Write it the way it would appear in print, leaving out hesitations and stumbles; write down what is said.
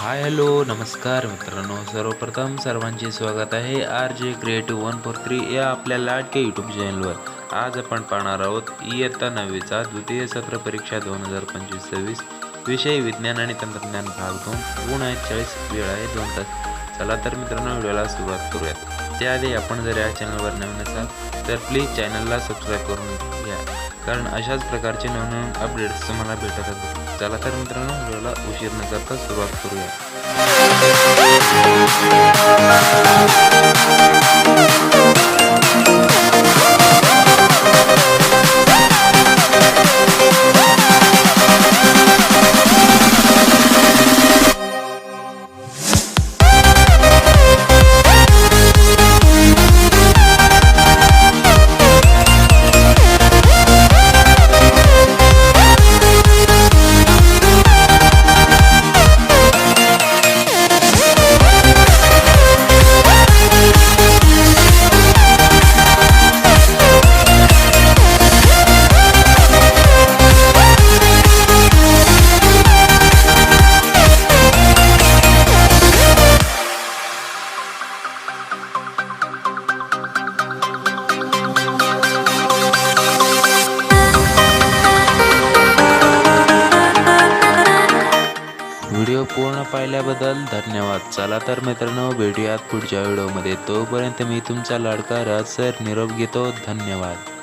Hi hello नमस्कार मित्रांनो, सर्वप्रथम सर्वांचे स्वागत आहे RJ क्रिएटिव्ह 143 या आपल्या लाडक्या यूट्यूब चॅनलवर. आज आपण पाहणार आहोत इयत्ता 9वीचा द्वितीय सत्र परीक्षा 2025-26 विषय विज्ञान आणि तंत्रज्ञान भाग 2. गुण आहेत 40, वेळ आहे 2 तास. चला तर मित्रांनो, व्हिडिओला सुरुवात करूयात. त्याआधी आपण जर या चॅनलवर नवीन असाल तर प्लीज चॅनलला सबस्क्राईब करून घ्या, कारण अशाच प्रकारचे नवनवीन अपडेट्स तुम्हाला भेटत राहतील. चला तर मित्रांनो, व्हिडिओला उशीर न करता सुरुवात करूया. व्हिडिओ पूर्ण पाहिल्याबद्दल धन्यवाद. चला तर मित्रांनो, भेटूयात पुढच्या व्हिडिओमध्ये. तोपर्यंत मी तुमचा लाडका राज सर निरोप घेतो. धन्यवाद.